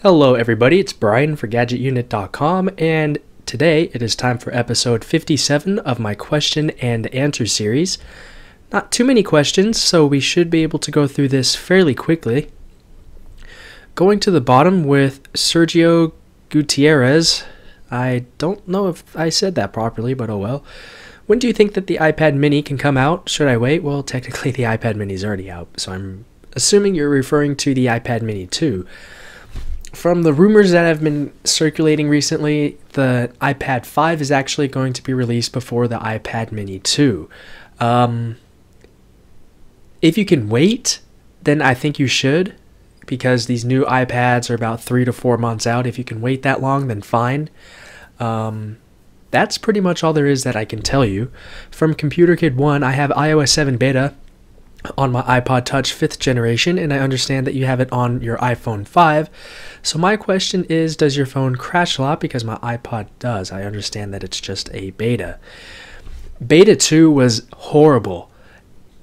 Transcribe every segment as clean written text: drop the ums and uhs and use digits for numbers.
Hello everybody, it's Brian for GadgetUnit.com, and today it is time for episode 57 of my question and answer series. Not too many questions, so we should be able to go through this fairly quickly. Going to the bottom with Sergio Gutierrez. I don't know if I said that properly, but oh well. When do you think that the iPad mini can come out? Should I wait? Well, technically the iPad mini is already out, so I'm assuming you're referring to the iPad mini 2. From the rumors that have been circulating recently, the iPad 5 is actually going to be released before the iPad mini 2. If you can wait, then I think you should, because these new iPads are about 3 to 4 months out. If you can wait that long, then fine. That's pretty much all there is that I can tell you. From Computer Kid 1, I have iOS 7 beta on my iPod Touch 5th generation, and I understand that you have it on your iPhone 5. So my question is, does your phone crash a lot? Because my iPod does. I understand that it's just a beta. Beta 2 was horrible.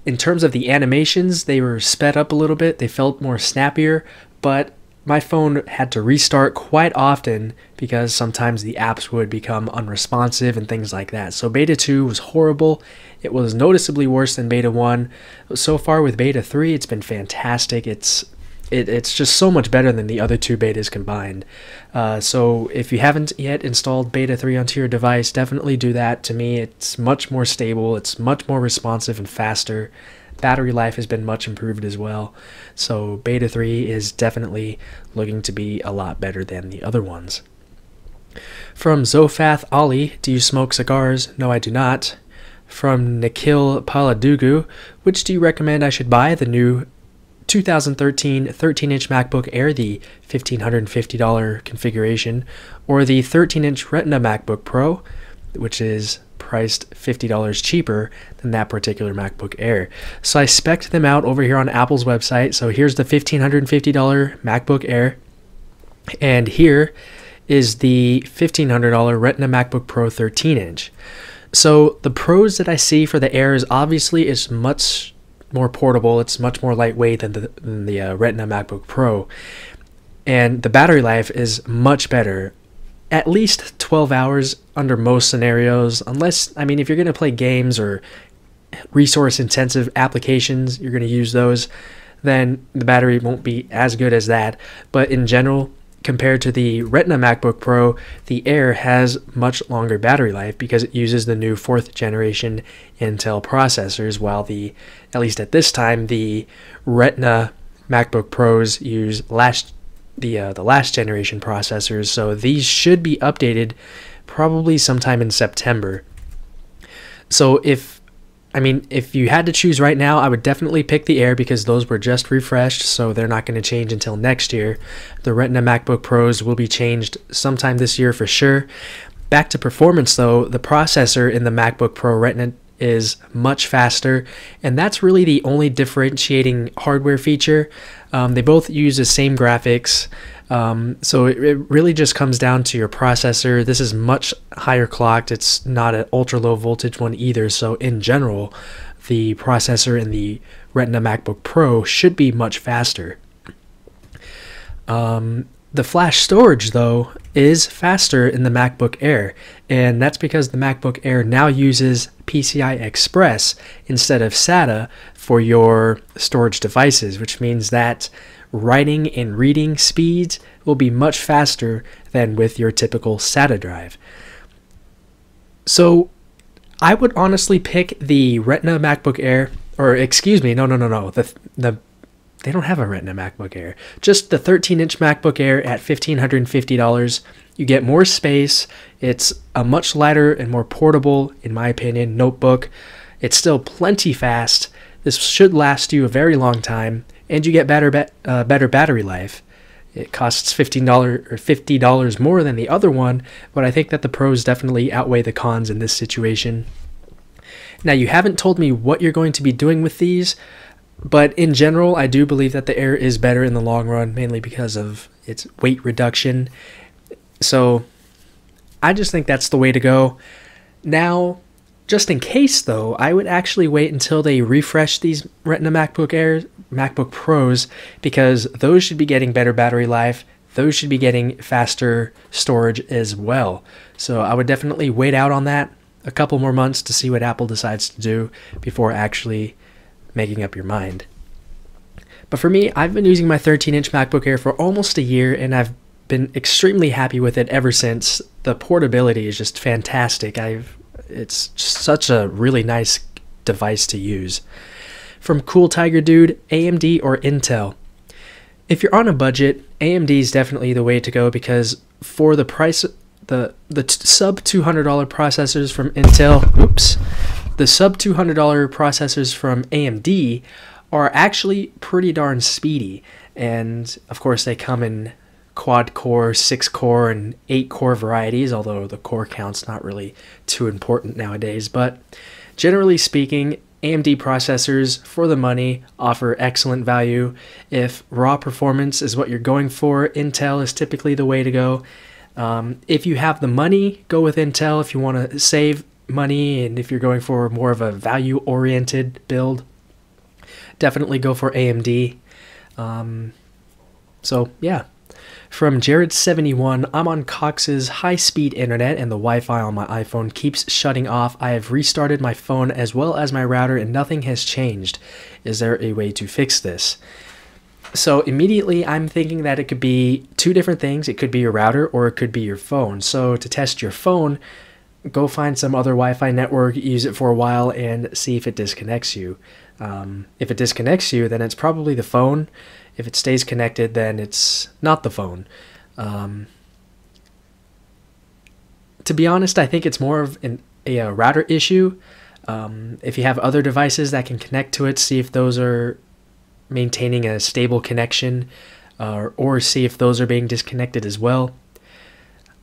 In terms of the animations, they were sped up a little bit. They felt more snappier, but my phone had to restart quite often because sometimes the apps would become unresponsive and things like that. So Beta 2 was horrible. It was noticeably worse than Beta 1. So far with Beta 3, it's been fantastic. It's just so much better than the other two betas combined. So if you haven't yet installed Beta 3 onto your device, definitely do that. To me, it's much more stable. It's much more responsive and faster. Battery life has been much improved as well. So Beta 3 is definitely looking to be a lot better than the other ones. From Zofath Ali, do you smoke cigars? No, I do not. From Nikhil Paladugu, which do you recommend I should buy? The new 2013 13-inch MacBook Air, the $1,550 configuration, or the 13-inch Retina MacBook Pro, which is priced $50 cheaper than that particular MacBook Air. So I spec'd them out over here on Apple's website. So here's the $1,550 MacBook Air, and here is the $1,500 Retina MacBook Pro 13-inch. So the pros that I see for the Air is obviously it's much more portable. It's much more lightweight than the Retina MacBook Pro, and the battery life is much better. At least 12 hours under most scenarios, unless, I mean, if you're going to play games or resource-intensive applications, you're going to use those, then the battery won't be as good as that. But in general, compared to the Retina MacBook Pro, the Air has much longer battery life because it uses the new 4th generation Intel processors, while at least at this time, the Retina MacBook Pros use the last generation processors. So these should be updated probably sometime in September. So if you had to choose right now, I would definitely pick the Air because those were just refreshed, so they're not going to change until next year. The Retina MacBook Pros will be changed sometime this year for sure. Back to performance though, the processor in the MacBook Pro Retina is much faster, and that's really the only differentiating hardware feature. They both use the same graphics, so it really just comes down to your processor. This is much higher clocked. It's not an ultra low voltage one either, so in general the processor in the Retina MacBook Pro should be much faster. The flash storage, though, is faster in the MacBook Air, and that's because the MacBook Air now uses PCI Express instead of SATA for your storage devices, which means that writing and reading speeds will be much faster than with your typical SATA drive. So I would honestly pick the Retina MacBook Air, or excuse me, no, they don't have a Retina MacBook Air. Just the 13-inch MacBook Air at $1,550. You get more space. It's a much lighter and more portable, in my opinion, notebook. It's still plenty fast. This should last you a very long time, and you get better battery life. It costs $15 or $50 more than the other one, but I think that the pros definitely outweigh the cons in this situation. Now, you haven't told me what you're going to be doing with these, but in general, I do believe that the Air is better in the long run, mainly because of its weight reduction. So I just think that's the way to go. Now, just in case though, I would actually wait until they refresh these Retina MacBook Pros, because those should be getting better battery life, those should be getting faster storage as well. So I would definitely wait out on that a couple more months to see what Apple decides to do before actually making up your mind. But for me, I've been using my 13-inch MacBook Air for almost a year, and I've been extremely happy with it ever since. The portability is just fantastic. It's just such a really nice device to use. From Cool Tiger Dude, AMD or Intel? If you're on a budget, AMD is definitely the way to go, because for the price, the sub $200 processors from Intel, the sub $200 processors from AMD are actually pretty darn speedy. And of course they come in quad core, 6 core, and 8 core varieties, although the core count's not really too important nowadays. But generally speaking, AMD processors for the money offer excellent value. If raw performance is what you're going for, Intel is typically the way to go. If you have the money, go with Intel. If you want to save money and if you're going for more of a value-oriented build, definitely go for AMD. So yeah. From Jared71, I'm on Cox's high-speed internet and the Wi-Fi on my iPhone keeps shutting off. I have restarted my phone as well as my router and nothing has changed. Is there a way to fix this? So immediately I'm thinking that it could be two different things. It could be your router or it could be your phone. So to test your phone, go find some other Wi-Fi network, use it for a while, and see if it disconnects you. If it disconnects you, then it's probably the phone. If it stays connected, then it's not the phone. To be honest, I think it's more of a router issue. If you have other devices that can connect to it, see if those are maintaining a stable connection, or see if those are being disconnected as well.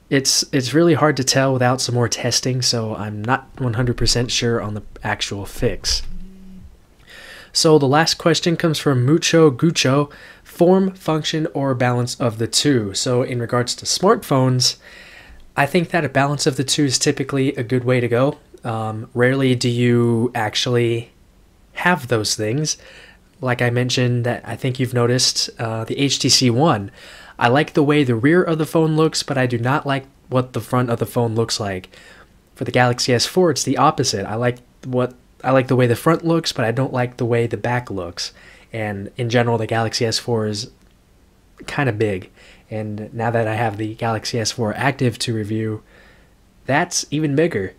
It's really hard to tell without some more testing, so I'm not 100% sure on the actual fix. So the last question comes from Mucho Gucho, form, function, or balance of the two. So in regards to smartphones, I think that a balance of the two is typically a good way to go. Rarely do you actually have those things. Like I mentioned, that I think you've noticed, the HTC One. I like the way the rear of the phone looks, but I do not like what the front of the phone looks like. For the Galaxy S4, it's the opposite. I like the way the front looks, but I don't like the way the back looks. And in general, the Galaxy S4 is kind of big. And now that I have the Galaxy S4 active to review, that's even bigger.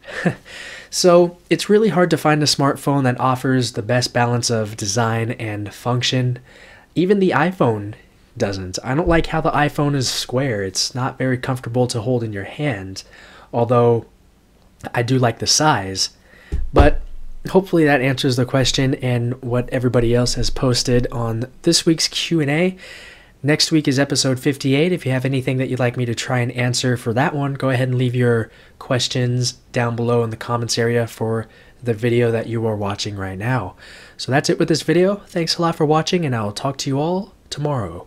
So it's really hard to find a smartphone that offers the best balance of design and function. Even the iPhone doesn't. I don't like how the iPhone is square. It's not very comfortable to hold in your hand, although I do like the size. But hopefully that answers the question and what everybody else has posted on this week's Q&A. Next week is episode 58. If you have anything that you'd like me to try and answer for that one, go ahead and leave your questions down below in the comments area for the video that you are watching right now. So that's it with this video. Thanks a lot for watching, and I'll talk to you all tomorrow.